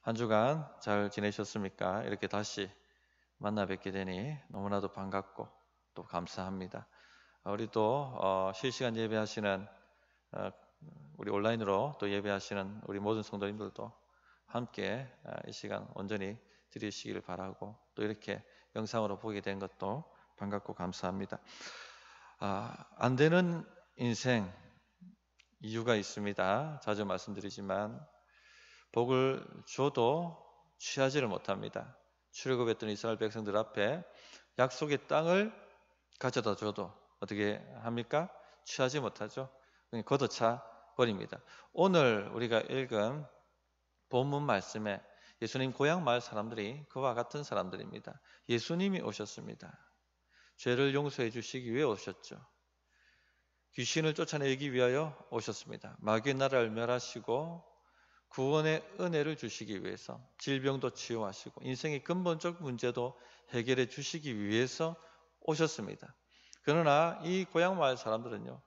한 주간 잘 지내셨습니까? 이렇게 다시 만나 뵙게 되니 너무나도 반갑고 또 감사합니다. 우리 또 실시간 예배하시는 우리 온라인으로 또 예배하시는 우리 모든 성도님들도 함께 이 시간 온전히 드리시기를 바라고 또 이렇게 영상으로 보게 된 것도 반갑고 감사합니다. 안 되는 인생 이유가 있습니다. 자주 말씀드리지만 복을 줘도 취하지를 못합니다. 출애굽했던 이스라엘 백성들 앞에 약속의 땅을 가져다 줘도 어떻게 합니까? 취하지 못하죠. 그냥 걷어차 버립니다. 오늘 우리가 읽은 본문 말씀에 예수님 고향 마을 사람들이 그와 같은 사람들입니다. 예수님이 오셨습니다. 죄를 용서해 주시기 위해 오셨죠. 귀신을 쫓아내기 위하여 오셨습니다. 마귀의 나라를 멸하시고 구원의 은혜를 주시기 위해서, 질병도 치유하시고 인생의 근본적 문제도 해결해 주시기 위해서 오셨습니다. 그러나 이 고향 마을 사람들은요,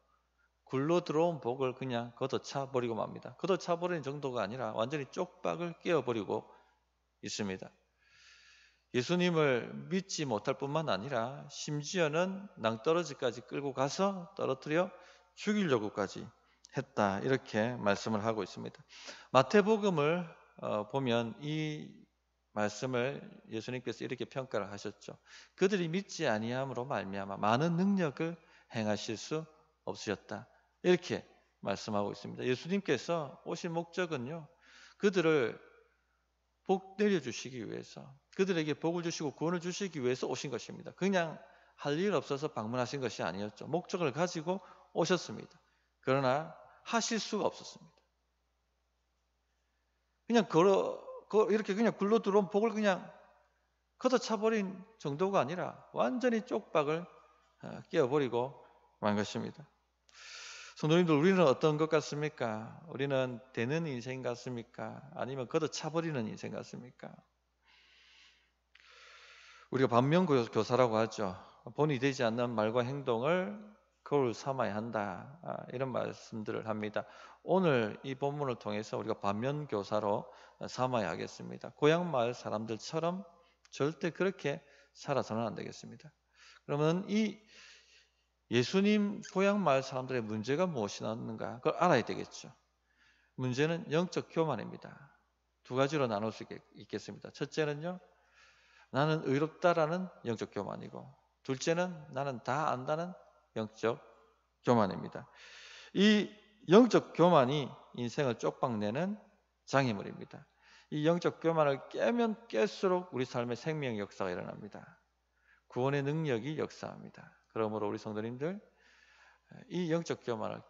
굴러 들어온 복을 그냥 걷어차 버리고 맙니다. 걷어차 버리는 정도가 아니라 완전히 쪽박을 깨어버리고 있습니다. 예수님을 믿지 못할 뿐만 아니라 심지어는 낭떠러지까지 끌고 가서 떨어뜨려 죽이려고까지 했다, 이렇게 말씀을 하고 있습니다. 마태복음을 보면 이 말씀을 예수님께서 이렇게 평가를 하셨죠. 그들이 믿지 아니함으로 말미암아 많은 능력을 행하실 수 없으셨다, 이렇게 말씀하고 있습니다. 예수님께서 오신 목적은요, 그들을 복 내려주시기 위해서, 그들에게 복을 주시고 구원을 주시기 위해서 오신 것입니다. 그냥 할 일 없어서 방문하신 것이 아니었죠. 목적을 가지고 오셨습니다. 그러나 하실 수가 없었습니다. 그냥 이렇게 그냥 굴러 들어온 복을 그냥 걷어차버린 정도가 아니라 완전히 쪽박을 깨어버리고 만 것입니다. 성도님들, 우리는 어떤 것 같습니까? 우리는 되는 인생 같습니까? 아니면 걷어차버리는 인생 같습니까? 우리가 반면교사라고 하죠. 본이 되지 않는 말과 행동을 거울 삼아야 한다, 이런 말씀들을 합니다. 오늘 이 본문을 통해서 우리가 반면교사로 삼아야 하겠습니다. 고향 마을 사람들처럼 절대 그렇게 살아서는 안 되겠습니다. 그러면 이 예수님 고향 마을 사람들의 문제가 무엇이었는가, 그걸 알아야 되겠죠. 문제는 영적 교만입니다. 두 가지로 나눌 수 있겠습니다. 첫째는요, 나는 의롭다라는 영적 교만이고, 둘째는 나는 다 안다는 영적 교만입니다. 이 영적 교만이 인생을 쪽박내는 장애물입니다. 이 영적 교만을 깨면 깰수록 우리 삶의 생명 역사가 일어납니다. 구원의 능력이 역사합니다. 그러므로 우리 성도님들, 이 영적 교만을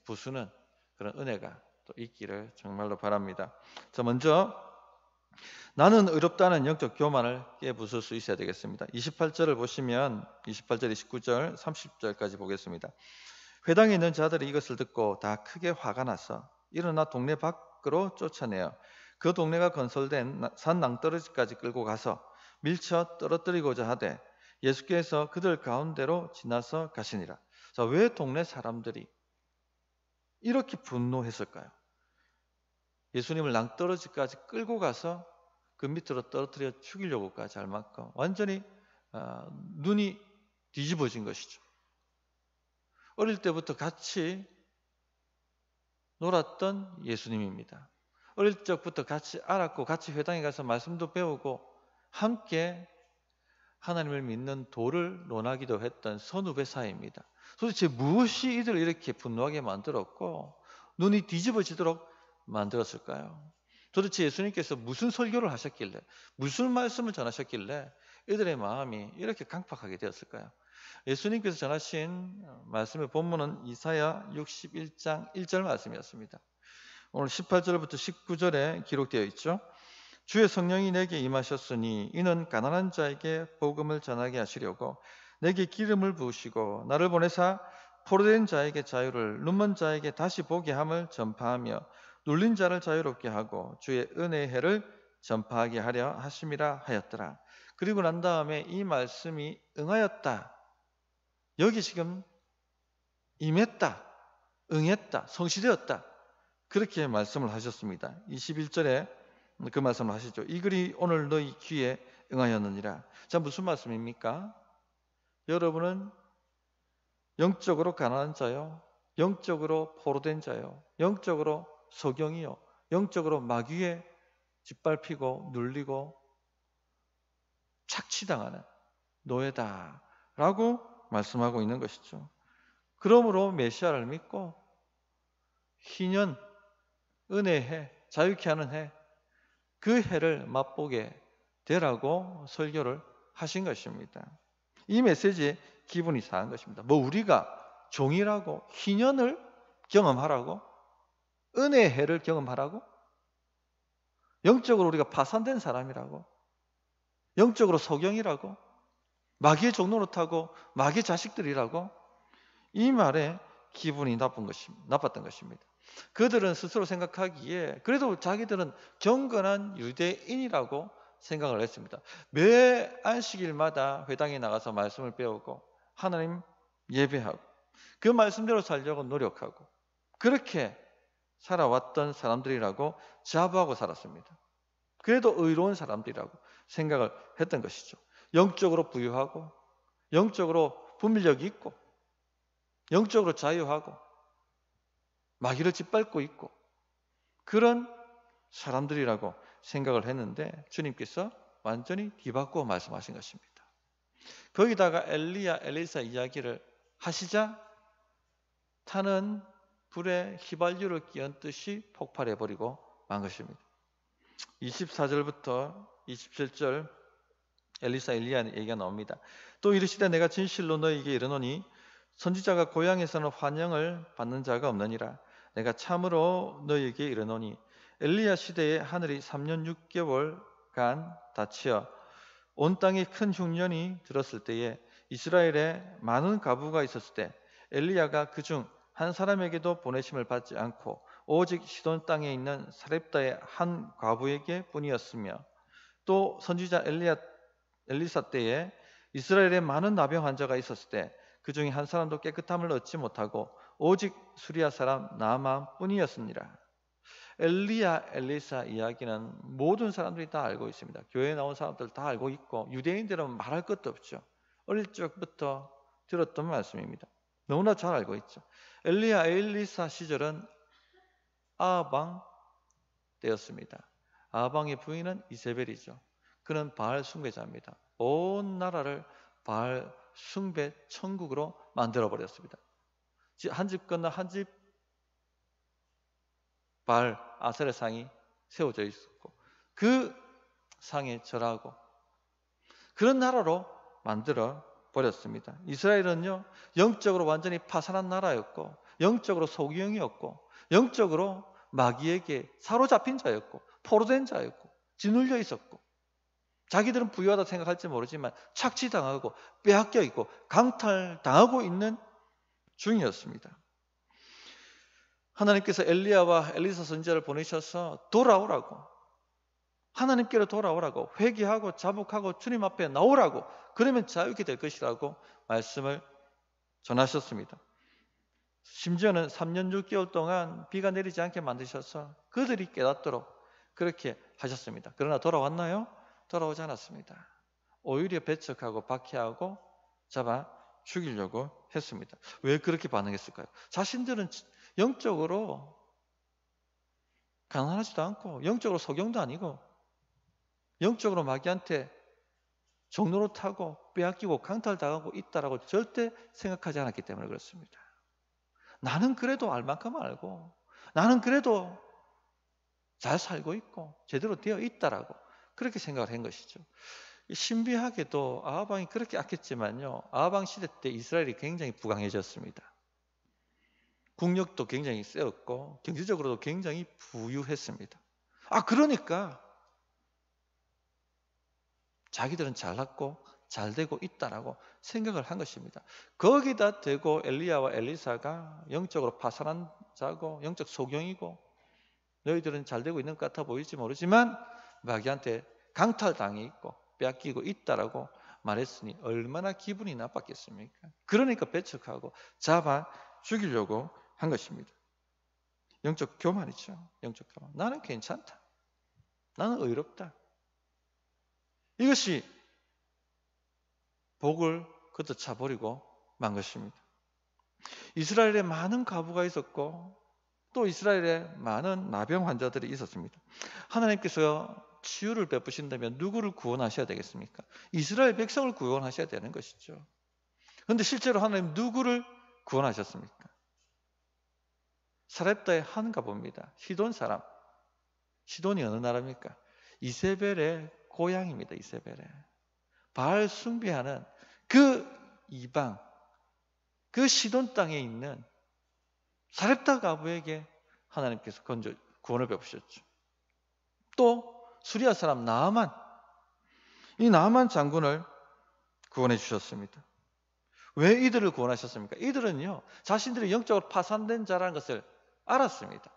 부수는 그런 은혜가 또 있기를 정말로 바랍니다. 자, 먼저 나는 의롭다는 영적 교만을 깨부술 수 있어야 되겠습니다. 28절을 보시면 28절, 29절, 30절까지 보겠습니다. 회당에 있는 자들이 이것을 듣고 다 크게 화가 나서 일어나 동네 밖으로 쫓아내어 그 동네가 건설된 산 낭떠러지까지 끌고 가서 밀쳐 떨어뜨리고자 하되 예수께서 그들 가운데로 지나서 가시니라. 자, 왜 동네 사람들이 이렇게 분노했을까요? 예수님을 낭떠러지까지 끌고 가서 그 밑으로 떨어뜨려 죽이려고까지 할 만큼 완전히 눈이 뒤집어진 것이죠. 어릴 때부터 같이 놀았던 예수님입니다. 어릴 적부터 같이 알았고 같이 회당에 가서 말씀도 배우고 함께 하나님을 믿는 도를 논하기도 했던 선후배 사이입니다. 도대체 무엇이 이들을 이렇게 분노하게 만들었고 눈이 뒤집어지도록 만들었을까요? 도대체 예수님께서 무슨 설교를 하셨길래, 무슨 말씀을 전하셨길래 이들의 마음이 이렇게 강팍하게 되었을까요? 예수님께서 전하신 말씀의 본문은 이사야 61장 1절 말씀이었습니다. 오늘 18절부터 19절에 기록되어 있죠. 주의 성령이 내게 임하셨으니 이는 가난한 자에게 복음을 전하게 하시려고 내게 기름을 부으시고 나를 보내사 포로된 자에게 자유를, 눈먼 자에게 다시 보게 함을 전파하며 눌린 자를 자유롭게 하고 주의 은혜의 해를 전파하게 하려 하심이라 하였더라. 그리고 난 다음에 이 말씀이 응하였다, 여기 지금 임했다, 응했다, 성취되었다, 그렇게 말씀을 하셨습니다. 21절에 그 말씀을 하시죠. 이 글이 오늘 너희 귀에 응하였느니라. 자, 무슨 말씀입니까? 여러분은 영적으로 가난한 자요, 영적으로 포로된 자요, 영적으로 소경이요, 영적으로 마귀에 짓밟히고 눌리고 착취당하는 노예다라고 말씀하고 있는 것이죠. 그러므로 메시아를 믿고 희년, 은혜해, 자유케 하는 해, 그 해를 맛보게 되라고 설교를 하신 것입니다. 이 메시지에 기분이 상한 것입니다. 뭐 우리가 종이라고, 희년을 경험하라고, 은혜의 해를 경험하라고, 영적으로 우리가 파산된 사람이라고, 영적으로 소경이라고, 마귀의 종로를 타고 마귀의 자식들이라고, 이 말에 기분이 나빴던 것입니다. 그들은 스스로 생각하기에 그래도 자기들은 경건한 유대인이라고 생각을 했습니다. 매 안식일마다 회당에 나가서 말씀을 배우고 하나님 예배하고 그 말씀대로 살려고 노력하고 그렇게 살아왔던 사람들이라고 자부하고 살았습니다. 그래도 의로운 사람들이라고 생각을 했던 것이죠. 영적으로 부유하고 영적으로 분별력이 있고 영적으로 자유하고 마귀를 짓밟고 있고 그런 사람들이라고 생각을 했는데 주님께서 완전히 뒤바꾸어 말씀하신 것입니다. 거기다가 엘리야, 엘리사 이야기를 하시자 타는 불에 휘발유를 끼얹듯이 폭발해버리고 만 것입니다. 24절부터 27절 엘리사, 엘리야 얘기가 나옵니다. 또 이르시되 내가 진실로 너에게 이르노니 선지자가 고향에서는 환영을 받는 자가 없느니라. 내가 참으로 너에게 이르노니 엘리야 시대에 하늘이 3년 6개월간 닫히어 온 땅에 큰 흉년이 들었을 때에 이스라엘에 많은 가부가 있었을 때 엘리야가 그중 한 사람에게도 보내심을 받지 않고 오직 시돈 땅에 있는 사렙다의 한 과부에게 뿐이었으며 또 선지자 엘리사 때에 이스라엘에 많은 나병 환자가 있었을 때 그 중에 한 사람도 깨끗함을 얻지 못하고 오직 수리아 사람 나아만 뿐이었습니다. 엘리야, 엘리사 이야기는 모든 사람들이 다 알고 있습니다. 교회에 나온 사람들 다 알고 있고 유대인들은 말할 것도 없죠. 어릴 적부터 들었던 말씀입니다. 너무나 잘 알고 있죠. 엘리야, 엘리사 시절은 아방 때였습니다. 아방의 부인은 이세벨이죠. 그는 바알 숭배자입니다. 온 나라를 바알 숭배 천국으로 만들어버렸습니다. 한 집 건너 한 집 바알 아세라 상이 세워져 있었고 그 상에 절하고 그런 나라로 만들어 버렸습니다. 이스라엘은요 영적으로 완전히 파산한 나라였고 영적으로 소경이었고 영적으로 마귀에게 사로잡힌 자였고 포로된 자였고 짓눌려 있었고 자기들은 부유하다 생각할지 모르지만 착취당하고 빼앗겨 있고 강탈당하고 있는 중이었습니다. 하나님께서 엘리야와 엘리사 선지자를 보내셔서 돌아오라고 하나님께로 돌아오라고 회개하고 자복하고 주님 앞에 나오라고 그러면 자유케 될 것이라고 말씀을 전하셨습니다. 심지어는 3년 6개월 동안 비가 내리지 않게 만드셔서 그들이 깨닫도록 그렇게 하셨습니다. 그러나 돌아왔나요? 돌아오지 않았습니다. 오히려 배척하고 박해하고 잡아 죽이려고 했습니다. 왜 그렇게 반응했을까요? 자신들은 영적으로 가난하지도 않고 영적으로 소경도 아니고 영적으로 마귀한테 종로로 타고 빼앗기고 강탈당하고 있다라고 절대 생각하지 않았기 때문에 그렇습니다. 나는 그래도 알 만큼 알고 나는 그래도 잘 살고 있고 제대로 되어 있다라고 그렇게 생각을 한 것이죠. 신비하게도 아하방이 그렇게 악했지만요. 아하방 시대 때 이스라엘이 굉장히 부강해졌습니다. 국력도 굉장히 세웠고 경제적으로도 굉장히 부유했습니다. 그러니까 자기들은 잘났고 잘되고 있다라고 생각을 한 것입니다. 거기다 대고 엘리야와 엘리사가 영적으로 파산한 자고 영적 소경이고 너희들은 잘되고 있는 것 같아 보일지 모르지만 마귀한테 강탈당해 있고 빼앗기고 있다라고 말했으니 얼마나 기분이 나빴겠습니까? 그러니까 배척하고 잡아 죽이려고 한 것입니다. 영적 교만이죠. 영적 교만. 나는 괜찮다. 나는 의롭다. 이것이 복을 걷어차버리고 만 것입니다. 이스라엘에 많은 과부가 있었고 또 이스라엘에 많은 나병 환자들이 있었습니다. 하나님께서 치유를 베푸신다면 누구를 구원하셔야 되겠습니까? 이스라엘 백성을 구원하셔야 되는 것이죠. 그런데 실제로 하나님 누구를 구원하셨습니까? 사렙다의 한 가부입니다. 시돈 사람. 시돈이 어느 나라입니까? 이세벨의 고향입니다. 이세벨의. 바알 숭배하는 그 이방, 그 시돈 땅에 있는 사렙다 가부에게 하나님께서 구원을 베푸셨죠. 또 수리아 사람 나아만, 이 나아만 장군을 구원해 주셨습니다. 왜 이들을 구원하셨습니까? 이들은요, 자신들이 영적으로 파산된 자라는 것을 알았습니다.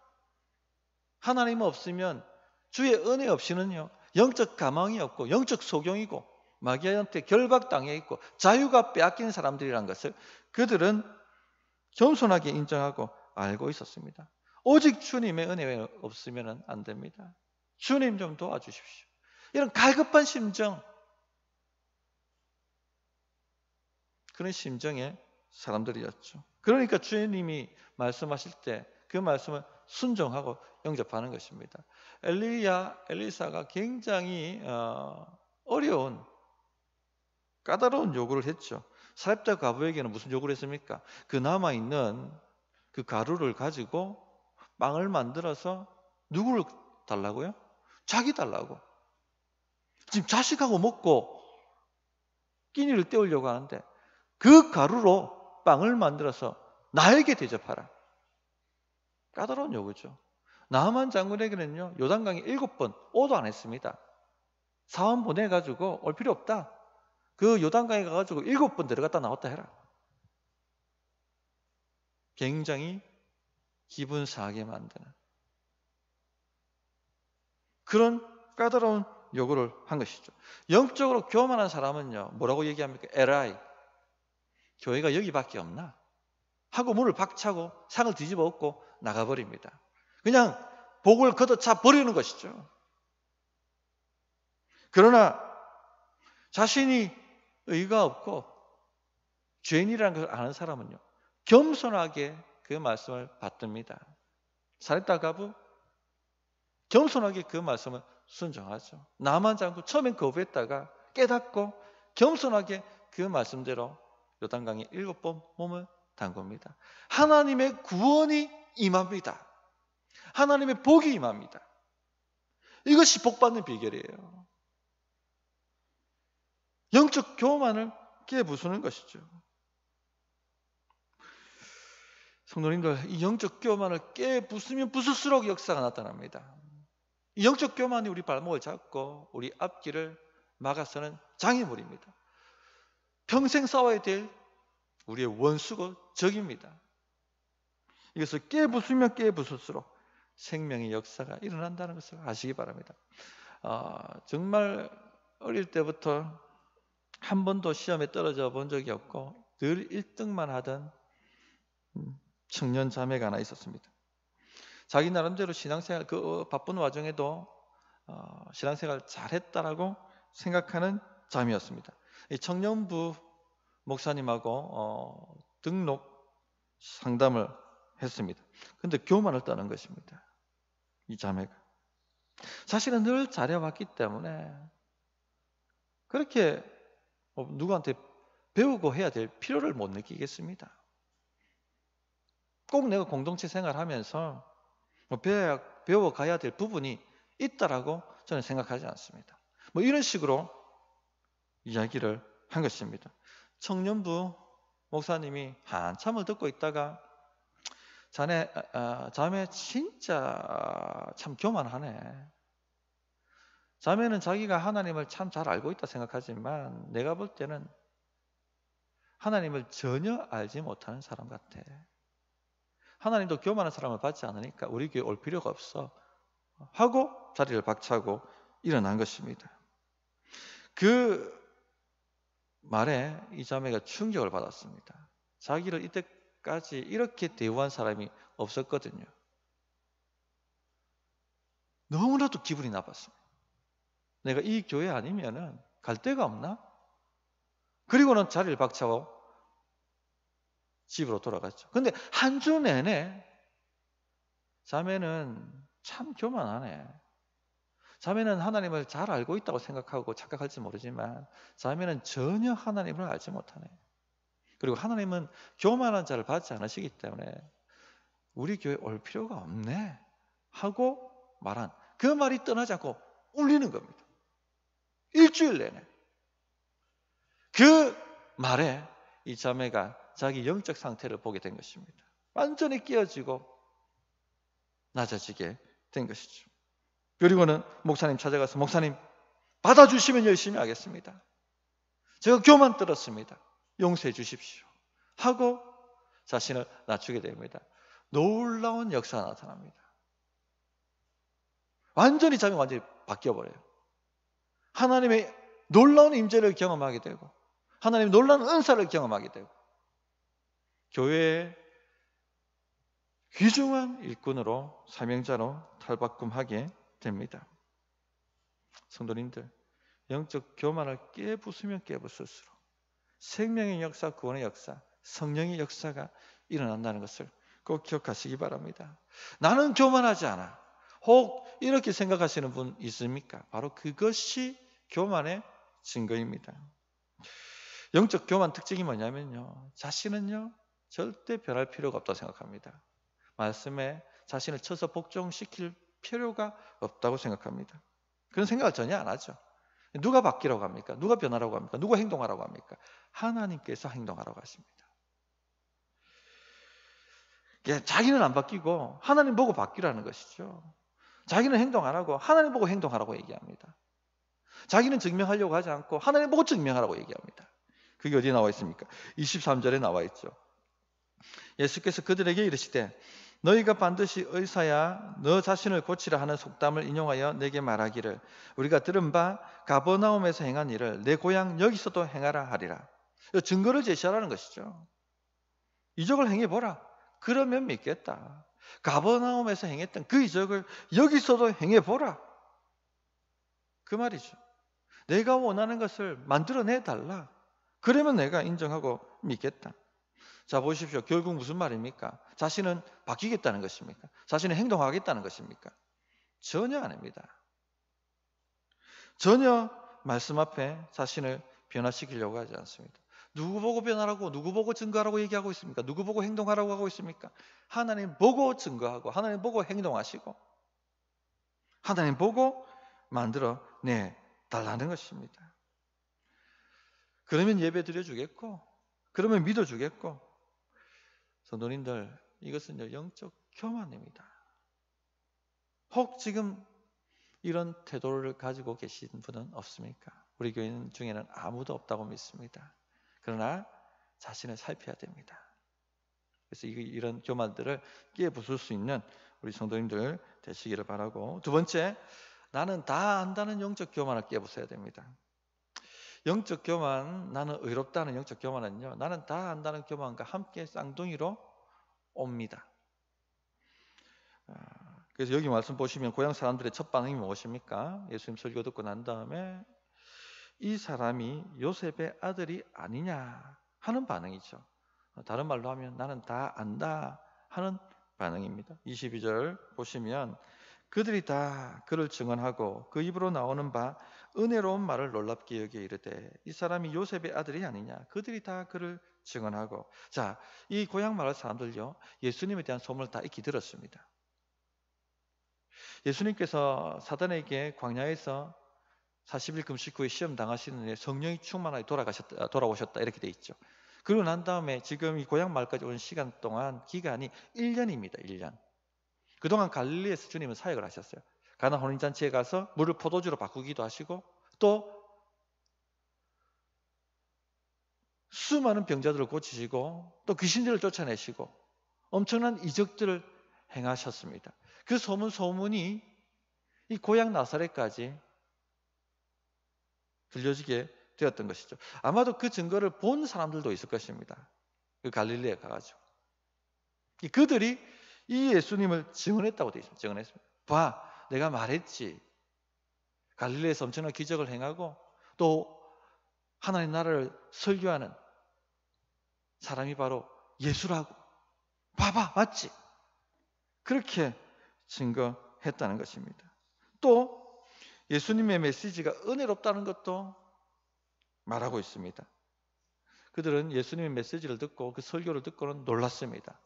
하나님 없으면, 주의 은혜 없이는요, 영적 가망이 없고 영적 소경이고 마귀한테 결박당해 있고 자유가 빼앗긴 사람들이란 것을 그들은 겸손하게 인정하고 알고 있었습니다. 오직 주님의 은혜가 없으면 안 됩니다. 주님 좀 도와주십시오. 이런 갈급한 심정, 그런 심정의 사람들이었죠. 그러니까 주님이 말씀하실 때 그 말씀을 순종하고 영접하는 것입니다. 엘리사가 굉장히 어려운 까다로운 요구를 했죠. 사렙다 과부에게는 무슨 요구를 했습니까? 그 남아있는 그 가루를 가지고 빵을 만들어서 누구를 달라고요? 자기 달라고. 지금 자식하고 먹고 끼니를 때우려고 하는데 그 가루로 빵을 만들어서 나에게 대접하라. 까다로운 요구죠. 나하만 장군에게는요, 요단강에 7번 오도 안 했습니다. 사원 보내가지고 올 필요 없다. 그 요단강에 가가지고 7번 들어갔다 나왔다 해라. 굉장히 기분 상하게 만드는 그런 까다로운 요구를 한 것이죠. 영적으로 교만한 사람은요, 뭐라고 얘기합니까? 에라이, 교회가 여기밖에 없나? 하고 문을 박차고 상을 뒤집어 엎고 나가버립니다. 그냥 복을 걷어차 버리는 것이죠. 그러나 자신이 의가 없고 죄인이라는 것을 아는 사람은요, 겸손하게 그 말씀을 받듭니다. 사렙다 가부 겸손하게 그 말씀을 순종하죠. 나만 장군 처음엔 거부했다가 깨닫고 겸손하게 그 말씀대로 요단강에 7번 몸을 담굽니다. 하나님의 구원이 임합니다. 하나님의 복이 임합니다. 이것이 복받는 비결이에요. 영적 교만을 깨부수는 것이죠. 성도님들, 이 영적 교만을 깨부수면 부수수록 역사가 나타납니다. 이 영적 교만이 우리 발목을 잡고 우리 앞길을 막아서는 장애물입니다. 평생 싸워야 될 우리의 원수고 적입니다. 이것을 깨부수면 깨부술수록 생명의 역사가 일어난다는 것을 아시기 바랍니다. 정말 어릴 때부터 한 번도 시험에 떨어져 본 적이 없고 늘 1등만 하던 청년 자매가 하나 있었습니다. 자기 나름대로 신앙생활, 그 바쁜 와중에도 신앙생활 잘했다라고 생각하는 자매였습니다. 이 청년부 목사님하고 등록 상담을 했습니다. 그런데 교만을 떠는 것입니다. 이 자매가. 사실은 늘 잘해왔기 때문에 그렇게 누구한테 배우고 해야 될 필요를 못 느끼겠습니다. 꼭 내가 공동체 생활하면서 배워가야 될 부분이 있다라고 저는 생각하지 않습니다. 이런 식으로 이야기를 한 것입니다. 청년부 목사님이 한참을 듣고 있다가 자매 진짜 참 교만하네. 자매는 자기가 하나님을 참 잘 알고 있다 생각하지만 내가 볼 때는 하나님을 전혀 알지 못하는 사람 같아. 하나님도 교만한 사람을 받지 않으니까 우리 교회 올 필요가 없어 하고 자리를 박차고 일어난 것입니다. 그 말에 이 자매가 충격을 받았습니다. 자기를 이때까지 이렇게 대우한 사람이 없었거든요. 너무나도 기분이 나빴습니다. 내가 이 교회 아니면은 갈 데가 없나? 그리고는 자리를 박차고 집으로 돌아갔죠. 근데 한 주 내내 자매는 참 교만하네. 자매는 하나님을 잘 알고 있다고 생각하고 착각할지 모르지만 자매는 전혀 하나님을 알지 못하네. 그리고 하나님은 교만한 자를 받지 않으시기 때문에 우리 교회 올 필요가 없네 하고 말한 그 말이 떠나지 않고 울리는 겁니다. 일주일 내내. 그 말에 이 자매가 자기 영적 상태를 보게 된 것입니다. 완전히 깨어지고 낮아지게 된 것이죠. 그리고는 목사님 찾아가서 목사님 받아주시면 열심히 하겠습니다. 제가 교만 들었습니다. 용서해 주십시오 하고 자신을 낮추게 됩니다. 놀라운 역사가 나타납니다. 완전히 자매가 완전히 바뀌어버려요. 하나님의 놀라운 임재를 경험하게 되고 하나님의 놀라운 은사를 경험하게 되고 교회의 귀중한 일꾼으로 사명자로 탈바꿈하게 됩니다. 성도님들, 영적 교만을 깨부수면 깨부술수록 생명의 역사, 구원의 역사, 성령의 역사가 일어난다는 것을 꼭 기억하시기 바랍니다. 나는 교만하지 않아. 혹 이렇게 생각하시는 분 있습니까? 바로 그것이 교만의 증거입니다. 영적 교만 특징이 뭐냐면요, 자신은요 절대 변할 필요가 없다고 생각합니다. 말씀에 자신을 쳐서 복종시킬 필요가 없다고 생각합니다. 그런 생각을 전혀 안 하죠. 누가 바뀌라고 합니까? 누가 변하라고 합니까? 누가 행동하라고 합니까? 하나님께서 행동하라고 하십니다. 자기는 안 바뀌고 하나님 보고 바뀌라는 것이죠. 자기는 행동 안 하고 하나님 보고 행동하라고 얘기합니다. 자기는 증명하려고 하지 않고 하나님 보고 증명하라고 얘기합니다. 그게 어디에 나와 있습니까? 23절에 나와 있죠. 예수께서 그들에게 이르시되 너희가 반드시 의사야 너 자신을 고치라 하는 속담을 인용하여 내게 말하기를 우리가 들은 바 가버나움에서 행한 일을 내 고향 여기서도 행하라 하리라. 증거를 제시하라는 것이죠. 이적을 행해보라. 그러면 믿겠다. 가버나움에서 행했던 그 이적을 여기서도 행해보라. 그 말이죠. 내가 원하는 것을 만들어내 달라. 그러면 내가 인정하고 믿겠다. 자, 보십시오. 결국 무슨 말입니까? 자신은 바뀌겠다는 것입니까? 자신은 행동하겠다는 것입니까? 전혀 아닙니다. 전혀 말씀 앞에 자신을 변화시키려고 하지 않습니다. 누구 보고 변화라고, 누구 보고 증거하라고 얘기하고 있습니까? 누구 보고 행동하라고 하고 있습니까? 하나님 보고 증거하고, 하나님 보고 행동하시고, 하나님 보고 만들어내 달라는 것입니다. 그러면 예배 드려주겠고, 그러면 믿어주겠고, 성도님들, 이것은 영적 교만입니다. 혹 지금 이런 태도를 가지고 계신 분은 없습니까? 우리 교인 중에는 아무도 없다고 믿습니다. 그러나 자신을 살펴야 됩니다. 그래서 이런 교만들을 깨부술 수 있는 우리 성도님들 되시기를 바라고, 두 번째, 나는 다 안다는 영적 교만을 깨부숴야 됩니다. 영적 교만, 나는 의롭다는 영적 교만은요, 나는 다 안다는 교만과 함께 쌍둥이로 옵니다. 그래서 여기 말씀 보시면 고향 사람들의 첫 반응이 무엇입니까? 예수님 설교 듣고 난 다음에 이 사람이 요셉의 아들이 아니냐 하는 반응이죠. 다른 말로 하면 나는 다 안다 하는 반응입니다. 22절 보시면 그들이 다 그를 증언하고 그 입으로 나오는 바 은혜로운 말을 놀랍게 여겨 이르되 이 사람이 요셉의 아들이 아니냐. 그들이 다 그를 증언하고, 자, 이 고향 마을 사람들요, 예수님에 대한 소문을 다 익히 들었습니다. 예수님께서 사단에게 광야에서 40일 금식 후에 시험 당하시는 성령이 충만하게 돌아오셨다 이렇게 돼 있죠. 그러고 난 다음에 지금 이 고향 마을까지 온 시간 동안 기간이 1년입니다. 1년. 그동안 갈릴리에서 주님은 사역을 하셨어요. 가나 혼인잔치에 가서 물을 포도주로 바꾸기도 하시고 또 수많은 병자들을 고치시고 또 귀신들을 쫓아내시고 엄청난 이적들을 행하셨습니다. 그 소문이 이 고향 나사렛까지 들려지게 되었던 것이죠. 아마도 그 증거를 본 사람들도 있을 것입니다. 그 갈릴리에 가가지고 그들이 이 예수님을 증언했다고 되어 있습니다. 증언했습니다. 봐, 내가 말했지. 갈릴리에서 엄청난 기적을 행하고 또 하나님 나라를 설교하는 사람이 바로 예수라고. 봐봐, 맞지? 그렇게 증거했다는 것입니다. 또 예수님의 메시지가 은혜롭다는 것도 말하고 있습니다. 그들은 예수님의 메시지를 듣고 그 설교를 듣고는 놀랐습니다.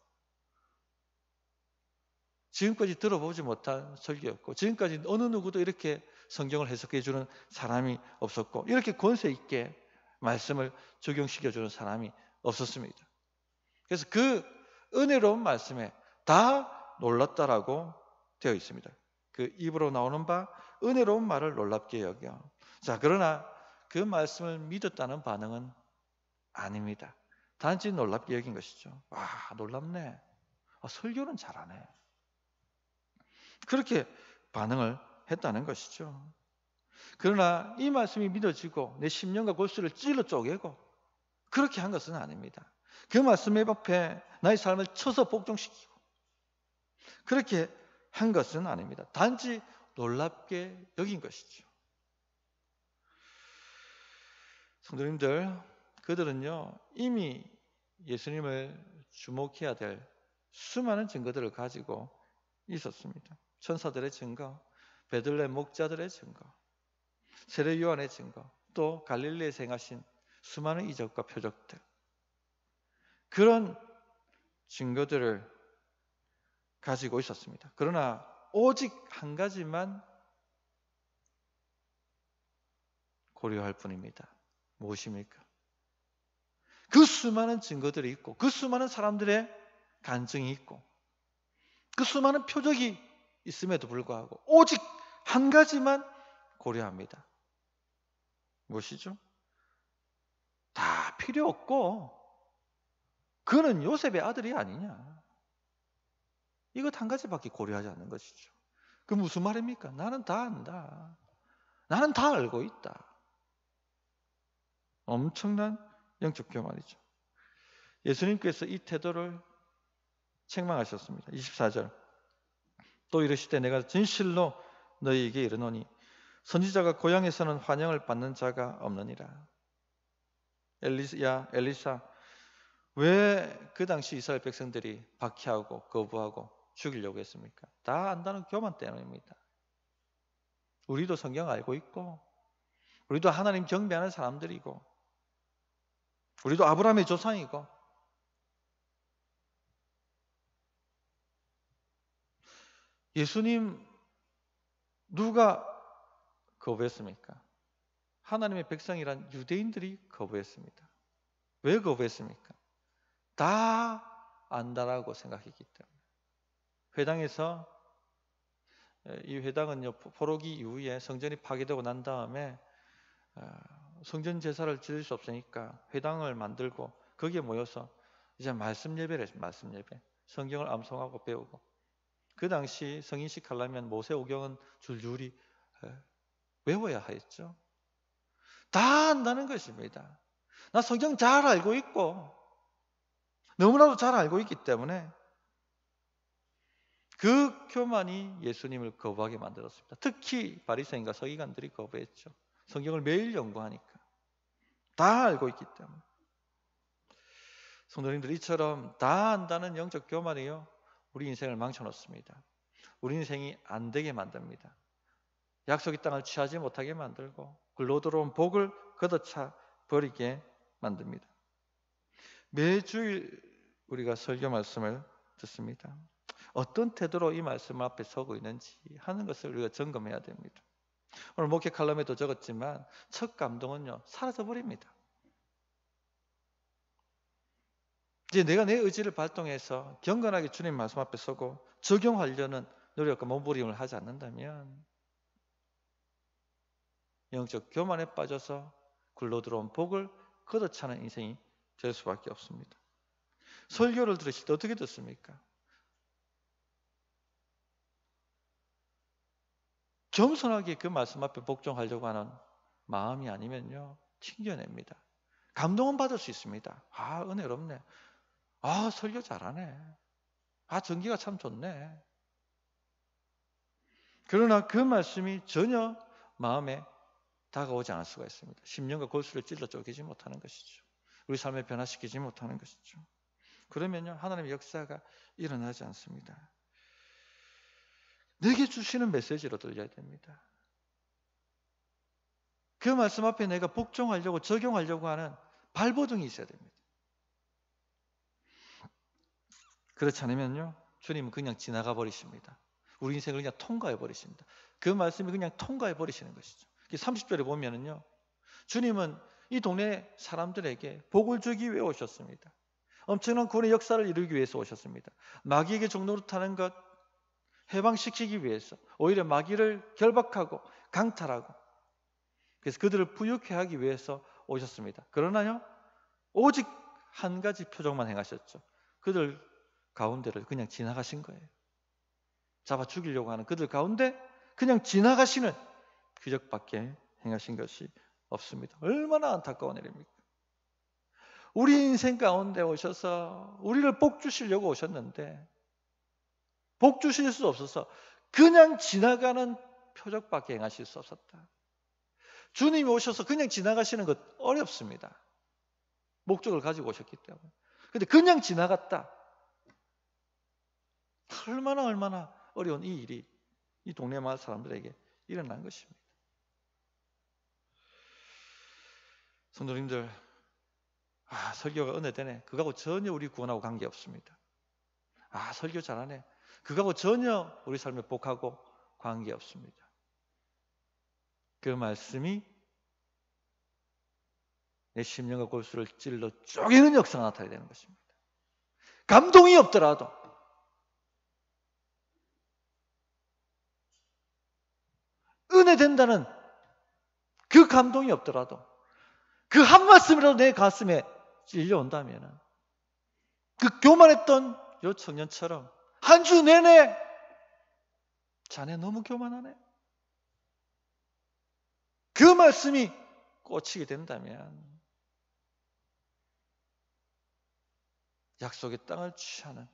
지금까지 들어보지 못한 설교였고 지금까지 어느 누구도 이렇게 성경을 해석해 주는 사람이 없었고 이렇게 권세 있게 말씀을 적용시켜주는 사람이 없었습니다. 그래서 그 은혜로운 말씀에 다 놀랐다라고 되어 있습니다. 그 입으로 나오는 바 은혜로운 말을 놀랍게 여겨. 자, 그러나 그 말씀을 믿었다는 반응은 아닙니다. 단지 놀랍게 여긴 것이죠. 와, 놀랍네. 설교는 잘하네. 그렇게 반응을 했다는 것이죠. 그러나 이 말씀이 믿어지고 내 심령과 골수를 찔러 쪼개고 그렇게 한 것은 아닙니다. 그 말씀의 앞에 나의 삶을 쳐서 복종시키고 그렇게 한 것은 아닙니다. 단지 놀랍게 여긴 것이죠. 성도님들, 그들은요 이미 예수님을 주목해야 될 수많은 증거들을 가지고 있었습니다. 천사들의 증거, 베들레헴 목자들의 증거, 세례 요한의 증거, 또 갈릴리에서 행하신 수많은 이적과 표적들, 그런 증거들을 가지고 있었습니다. 그러나 오직 한 가지만 고려할 뿐입니다. 무엇입니까? 그 수많은 증거들이 있고 그 수많은 사람들의 간증이 있고 그 수많은 표적이 있음에도 불구하고 오직 한 가지만 고려합니다. 무엇이죠? 다 필요 없고 그는 요셉의 아들이 아니냐. 이것 한 가지밖에 고려하지 않는 것이죠. 그 무슨 말입니까? 나는 다 안다. 나는 다 알고 있다. 엄청난 영적 교만이죠. 예수님께서 이 태도를 책망하셨습니다. 24절. 또 이르시되 내가 진실로 너희에게 이르노니 선지자가 고향에서는 환영을 받는 자가 없느니라. 엘리사, 왜 그 당시 이스라엘 백성들이 박해하고 거부하고 죽이려고 했습니까? 다 안다는 교만 때문입니다. 우리도 성경 알고 있고 우리도 하나님 경배하는 사람들이고 우리도 아브라함의 조상이고 예수님 누가 거부했습니까? 하나님의 백성이란 유대인들이 거부했습니다. 왜 거부했습니까? 다 안다라고 생각했기 때문에. 회당에서 이 회당은요 포로기 이후에 성전이 파괴되고 난 다음에 성전 제사를 지을 수 없으니까 회당을 만들고 거기에 모여서 이제 말씀 예배를 했습니다. 말씀 예배. 성경을 암송하고 배우고 그 당시 성인식 하려면 모세오경은 줄줄이 외워야 했죠. 다 안다는 것입니다. 나 성경 잘 알고 있고 너무나도 잘 알고 있기 때문에 그 교만이 예수님을 거부하게 만들었습니다. 특히 바리새인과 서기관들이 거부했죠. 성경을 매일 연구하니까 다 알고 있기 때문에. 성도님들, 이처럼 다 안다는 영적 교만이요 우리 인생을 망쳐놓습니다. 우리 인생이 안 되게 만듭니다. 약속의 땅을 취하지 못하게 만들고 굴러 들어온 복을 걷어차 버리게 만듭니다. 매주일 우리가 설교 말씀을 듣습니다. 어떤 태도로 이 말씀 앞에 서고 있는지 하는 것을 우리가 점검해야 됩니다. 오늘 목회 칼럼에도 적었지만 첫 감동은요 사라져 버립니다. 이제 내가 내 의지를 발동해서 경건하게 주님 말씀 앞에 서고 적용하려는 노력과 몸부림을 하지 않는다면 영적 교만에 빠져서 굴러 들어온 복을 걷어차는 인생이 될 수밖에 없습니다. 설교를 들으실 때 어떻게 듣습니까? 겸손하게 그 말씀 앞에 복종하려고 하는 마음이 아니면요 튕겨냅니다. 감동은 받을 수 있습니다. 아, 은혜롭네. 아, 설교 잘하네. 아, 전기가 참 좋네. 그러나 그 말씀이 전혀 마음에 다가오지 않을 수가 있습니다. 심령과 골수를 찔러 쪼개지 못하는 것이죠. 우리 삶을 변화시키지 못하는 것이죠. 그러면요, 하나님의 역사가 일어나지 않습니다. 내게 주시는 메시지로 들려야 됩니다. 그 말씀 앞에 내가 복종하려고 적용하려고 하는 발버둥이 있어야 됩니다. 그렇지 않으면요, 주님은 그냥 지나가 버리십니다. 우리 인생을 그냥 통과해 버리십니다. 그 말씀이 그냥 통과해 버리시는 것이죠. 30절에 보면은요, 주님은 이 동네 사람들에게 복을 주기 위해 오셨습니다. 엄청난 구원의 역사를 이루기 위해서 오셨습니다. 마귀에게 종노릇하는 것 해방시키기 위해서, 오히려 마귀를 결박하고 강탈하고, 그래서 그들을 부유케 하기 위해서 오셨습니다. 그러나요, 오직 한 가지 표적만 행하셨죠. 그들 가운데를 그냥 지나가신 거예요. 잡아 죽이려고 하는 그들 가운데 그냥 지나가시는 기적밖에 행하신 것이 없습니다. 얼마나 안타까운 일입니까? 우리 인생 가운데 오셔서 우리를 복 주시려고 오셨는데 복 주실 수 없어서 그냥 지나가는 표적밖에 행하실 수 없었다. 주님이 오셔서 그냥 지나가시는 것 어렵습니다. 목적을 가지고 오셨기 때문에. 근데 그냥 지나갔다. 얼마나 어려운 이 일이 이 동네 마을 사람들에게 일어난 것입니다. 성도님들, 설교가 은혜되네. 그거하고 전혀 우리 구원하고 관계없습니다. 설교 잘하네. 그거하고 전혀 우리 삶에 복하고 관계없습니다. 그 말씀이 내 심령과 골수를 찔러 쪼개는 역사가 나타나야 되는 것입니다. 감동이 없더라도, 은혜 된다는 그 감동이 없더라도, 그 한 말씀이라도 내 가슴에 찔려온다면, 그 교만했던 요 청년처럼 한 주 내내 자네 너무 교만하네, 그 말씀이 꽂히게 된다면 약속의 땅을 취하는,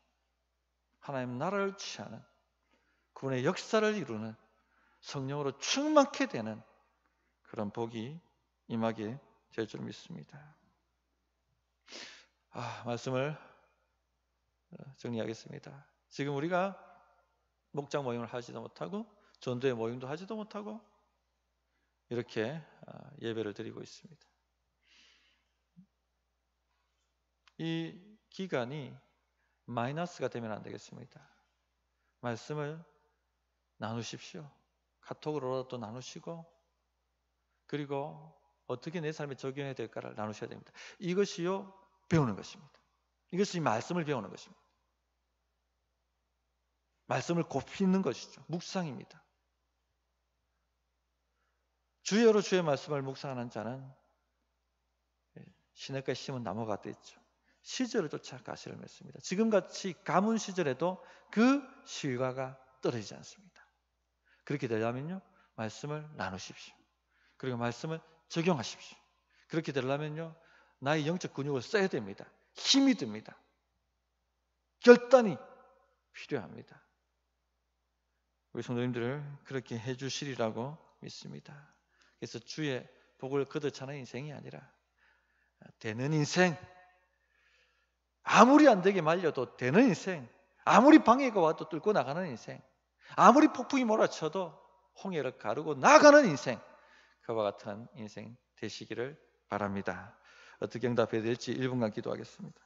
하나님 나라를 취하는, 구원의 역사를 이루는, 성령으로 충만케 되는 그런 복이 임하게 될 줄 믿습니다. 말씀을 정리하겠습니다. 지금 우리가 목장 모임을 하지도 못하고 전도의 모임도 하지도 못하고 이렇게 예배를 드리고 있습니다. 이 기간이 마이너스가 되면 안 되겠습니다. 말씀을 나누십시오. 카톡으로라도 나누시고, 그리고 어떻게 내 삶에 적용해야 될까를 나누셔야 됩니다. 이것이요, 배우는 것입니다. 이것이 말씀을 배우는 것입니다. 말씀을 곱씹는 것이죠. 묵상입니다. 주여로 주의 말씀을 묵상하는 자는 시냇가에 심은 나무가 되죠. 시절을 쫓아 가시를 맺습니다. 지금같이 가뭄 시절에도 그 실과가 떨어지지 않습니다. 그렇게 되려면요, 말씀을 나누십시오. 그리고 말씀을 적용하십시오. 그렇게 되려면요, 나의 영적 근육을 써야 됩니다. 힘이 듭니다. 결단이 필요합니다. 우리 성도님들을 그렇게 해주시리라고 믿습니다. 그래서 주의 복을 거듭차는 인생이 아니라 되는 인생, 아무리 안 되게 말려도 되는 인생, 아무리 방해가 와도 뚫고 나가는 인생, 아무리 폭풍이 몰아쳐도 홍해를 가르고 나가는 인생, 그와 같은 인생 되시기를 바랍니다. 어떻게 응답해야 될지 1분간 기도하겠습니다.